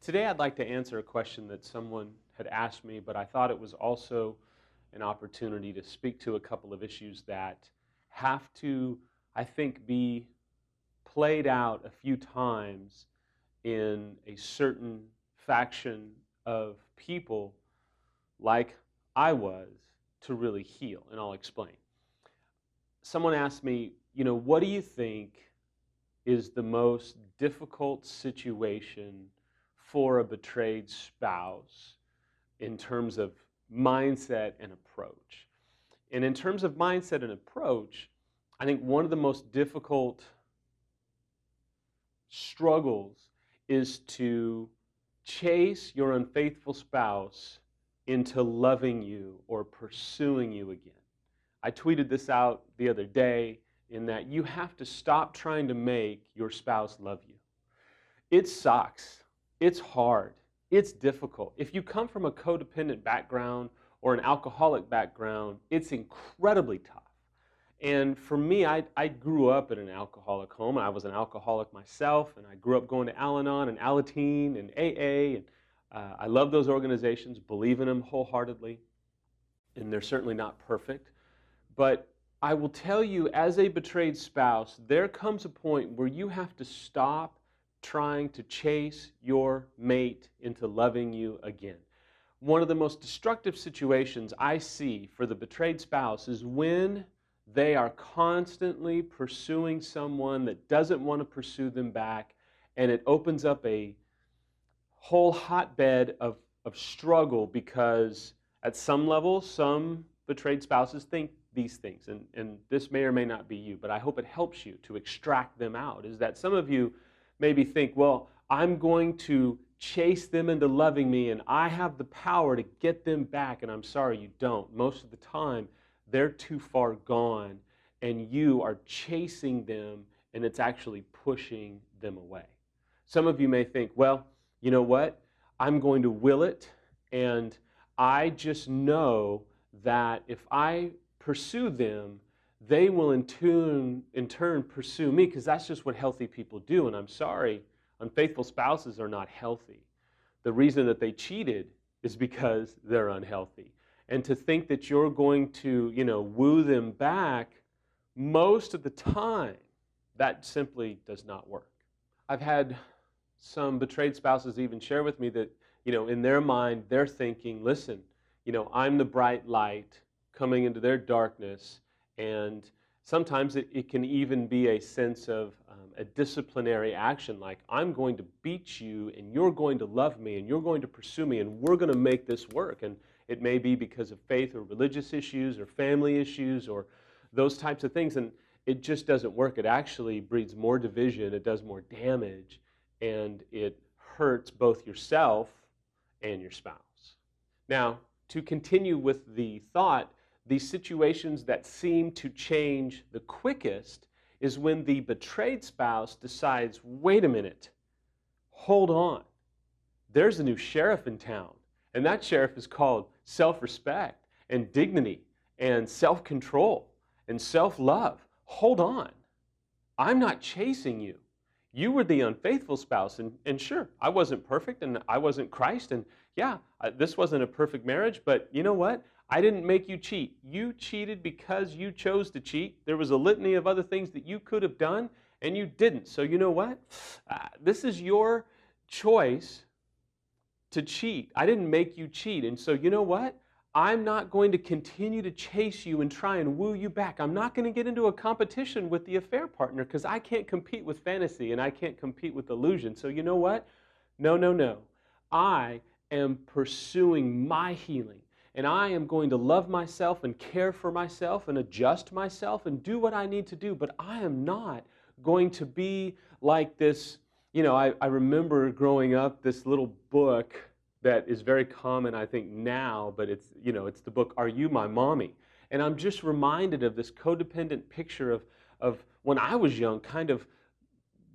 Today I'd like to answer a question that someone had asked me, but I thought it was also an opportunity to speak to a couple of issues that have to, I think, be played out a few times in a certain faction of people like I was to really heal, and I'll explain. Someone asked me, what do you think is the most difficult situation for a betrayed spouse in terms of mindset and approach? And in terms of mindset and approach, I think one of the most difficult struggles is to chase your unfaithful spouse into loving you or pursuing you again. I tweeted this out the other day in that you have to stop trying to make your spouse love you. It sucks. It's hard. It's difficult. If you come from a codependent background or an alcoholic background, it's incredibly tough. And for me, I grew up in an alcoholic home. I was an alcoholic myself, and I grew up going to Al-Anon and Alateen and AA, and I love those organizations, believe in them wholeheartedly, and they're certainly not perfect. But I will tell you, as a betrayed spouse, there comes a point where you have to stop trying to chase your mate into loving you again. One of the most destructive situations I see for the betrayed spouse is when they are constantly pursuing someone that doesn't want to pursue them back, and it opens up a whole hotbed of struggle because at some level, some betrayed spouses think these things, and this may or may not be you, but I hope it helps you to extract them out, is that some of you maybe think, well, I'm going to chase them into loving me, and I have the power to get them back, and I'm sorry, you don't. Most of the time, they're too far gone, and you are chasing them, and it's actually pushing them away. Some of you may think, well, you know what? I'm going to will it, and I just know that if I pursue them, they will in turn pursue me, because that's just what healthy people do. And I'm sorry, unfaithful spouses are not healthy. The reason that they cheated is because they're unhealthy. And to think that you're going to, woo them back, most of the time, that simply does not work. I've had some betrayed spouses even share with me that, in their mind, they're thinking, listen, I'm the bright light coming into their darkness, and sometimes it can even be a sense of a disciplinary action, like I'm going to beat you, and you're going to love me, and you're going to pursue me, and we're going to make this work. And it may be because of faith or religious issues or family issues or those types of things, and it just doesn't work. It actually breeds more division, it does more damage, and it hurts both yourself and your spouse. Now, to continue with the thought, the situations that seem to change the quickest is when the betrayed spouse decides, wait a minute, hold on, there's a new sheriff in town, and that sheriff is called self-respect and dignity and self-control and self-love. Hold on, I'm not chasing you. You were the unfaithful spouse, and sure, I wasn't perfect, and I wasn't Christ, and yeah, this wasn't a perfect marriage, but you know what? I didn't make you cheat. You cheated because you chose to cheat. There was a litany of other things that you could have done, and you didn't. So you know what? This is your choice to cheat. I didn't make you cheat, and so you know what? I'm not going to continue to chase you and try and woo you back. I'm not going to get into a competition with the affair partner because I can't compete with fantasy and I can't compete with illusion. So you know what? No, no, no. I am pursuing my healing, and I am going to love myself and care for myself and adjust myself and do what I need to do, but I am not going to be like this. I remember growing up, this little book that is very common, I think, now, but it's the book, Are You My Mommy? And I'm just reminded of this codependent picture of when I was young, kind of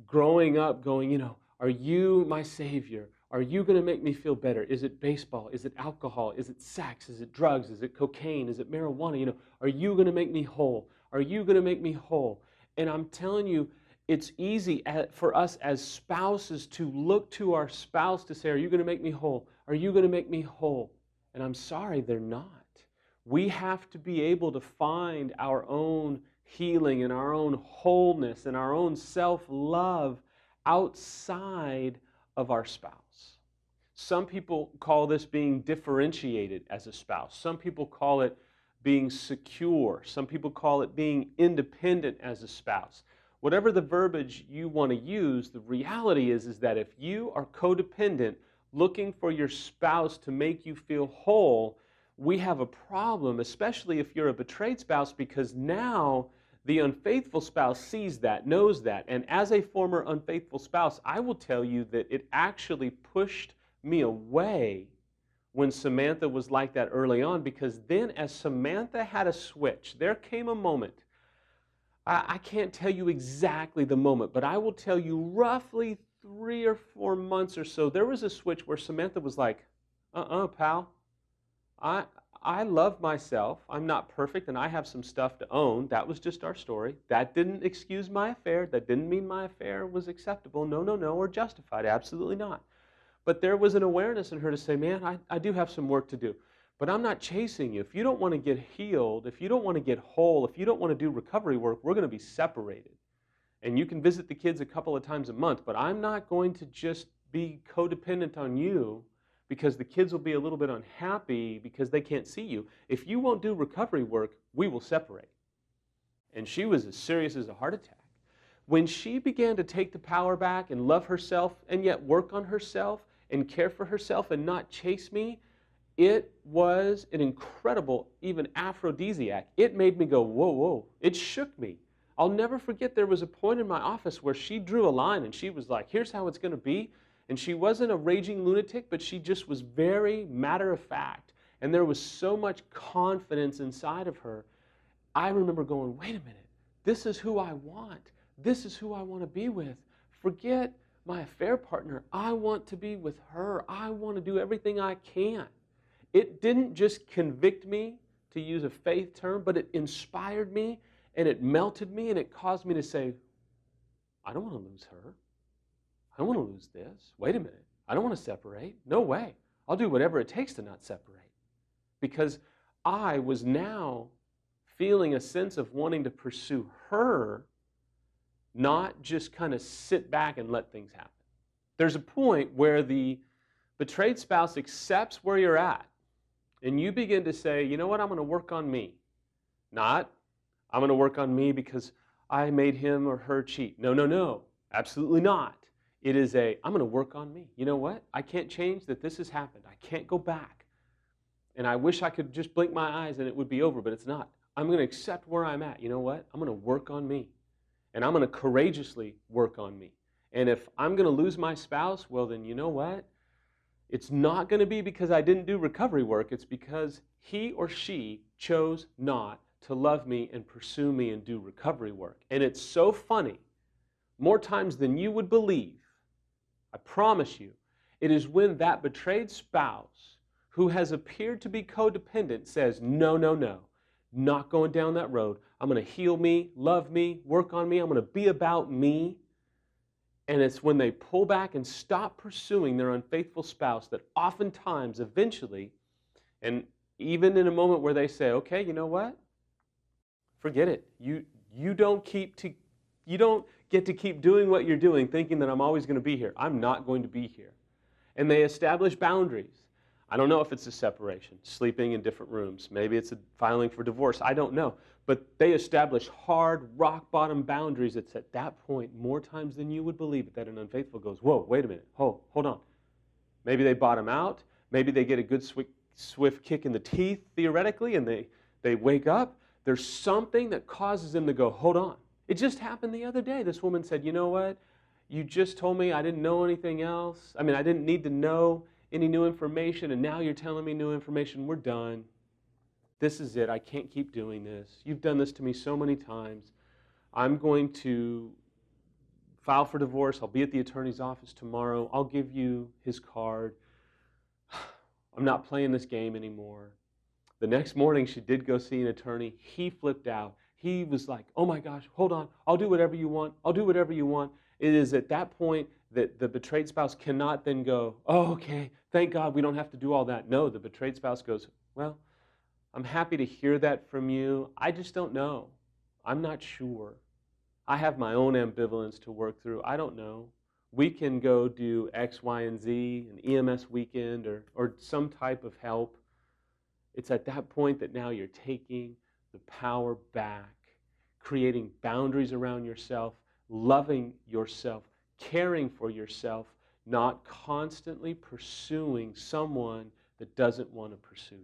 growing up going, are you my savior? Are you going to make me feel better? Is it baseball? Is it alcohol? Is it sex? Is it drugs? Is it cocaine? Is it marijuana? Are you going to make me whole? Are you going to make me whole? And I'm telling you, it's easy for us as spouses to look to our spouse to say, are you going to make me whole? Are you going to make me whole? And I'm sorry, they're not. We have to be able to find our own healing and our own wholeness and our own self-love outside of our spouse. Some people call this being differentiated as a spouse. Some people call it being secure. Some people call it being independent as a spouse. Whatever the verbiage you want to use, the reality is that if you are codependent, looking for your spouse to make you feel whole, we have a problem, especially if you're a betrayed spouse, because now the unfaithful spouse sees that, knows that. And as a former unfaithful spouse, I will tell you that it actually pushed me away when Samantha was like that early on, because then as Samantha had a switch, there came a moment. I can't tell you exactly the moment, but I will tell you roughly 3 or 4 months or so, there was a switch where Samantha was like, pal, I love myself. I'm not perfect and I have some stuff to own. That was just our story. That didn't excuse my affair. That didn't mean my affair was acceptable. No, or justified. Absolutely not. But there was an awareness in her to say, man, I do have some work to do. But I'm not chasing you. If you don't want to get healed, if you don't want to get whole, if you don't want to do recovery work, we're going to be separated. And you can visit the kids a couple of times a month, but I'm not going to just be codependent on you because the kids will be a little bit unhappy because they can't see you. If you won't do recovery work, we will separate. And she was as serious as a heart attack. When she began to take the power back and love herself and yet work on herself and care for herself and not chase me, it was an incredible, even aphrodisiac. It made me go, whoa. It shook me. I'll never forget there was a point in my office where she drew a line and she was like, here's how it's going to be. And she wasn't a raging lunatic, but she just was very matter of fact. And there was so much confidence inside of her. I remember going, wait a minute, this is who I want. This is who I want to be with. Forget my affair partner. I want to be with her. I want to do everything I can. It didn't just convict me, to use a faith term, but it inspired me and it melted me and it caused me to say, I don't want to lose her. I don't want to lose this. Wait a minute. I don't want to separate. No way. I'll do whatever it takes to not separate. Because I was now feeling a sense of wanting to pursue her, not just kind of sit back and let things happen. There's a point where the betrayed spouse accepts where you're at, and you begin to say, you know what, I'm going to work on me. Not, I'm going to work on me because I made him or her cheat. No, absolutely not. It is I'm going to work on me. You know what? I can't change that this has happened. I can't go back. And I wish I could just blink my eyes and it would be over, but it's not. I'm going to accept where I'm at. You know what? I'm going to work on me. And I'm going to courageously work on me. And if I'm going to lose my spouse, well then you know what? It's not going to be because I didn't do recovery work. It's because he or she chose not to love me and pursue me and do recovery work. And it's so funny, more times than you would believe, I promise you, it is when that betrayed spouse who has appeared to be codependent says, no, not going down that road. I'm going to heal me, love me, work on me. I'm going to be about me. And it's when they pull back and stop pursuing their unfaithful spouse that oftentimes, eventually, and even in a moment where they say, okay, you know what? Forget it. You don't get to keep doing what you're doing thinking that I'm always going to be here. I'm not going to be here. And they establish boundaries. I don't know if it's a separation, sleeping in different rooms. Maybe it's a filing for divorce. I don't know. But they establish hard, rock-bottom boundaries. It's at that point, more times than you would believe it, that an unfaithful goes, whoa, wait a minute, hold on. Maybe they bottom out. Maybe they get a good swift kick in the teeth, theoretically, and they wake up. There's something that causes them to go, hold on. It just happened the other day. This woman said, you know what? You just told me I didn't know anything else. I mean, I didn't need to know any new information, and now you're telling me new information. We're done. This is it. I can't keep doing this. You've done this to me so many times. I'm going to file for divorce. I'll be at the attorney's office tomorrow. I'll give you his card. I'm not playing this game anymore. The next morning, she did go see an attorney. He flipped out. he was like, oh my gosh, hold on, I'll do whatever you want, I'll do whatever you want. It is at that point that the betrayed spouse cannot then go, oh, okay, thank God we don't have to do all that. No, the betrayed spouse goes, well, I'm happy to hear that from you. I just don't know. I'm not sure. I have my own ambivalence to work through. I don't know. We can go do X, Y, and Z, an EMS weekend, or some type of help. It's at that point that now you're taking the power back, creating boundaries around yourself, loving yourself, caring for yourself, not constantly pursuing someone that doesn't want to pursue you.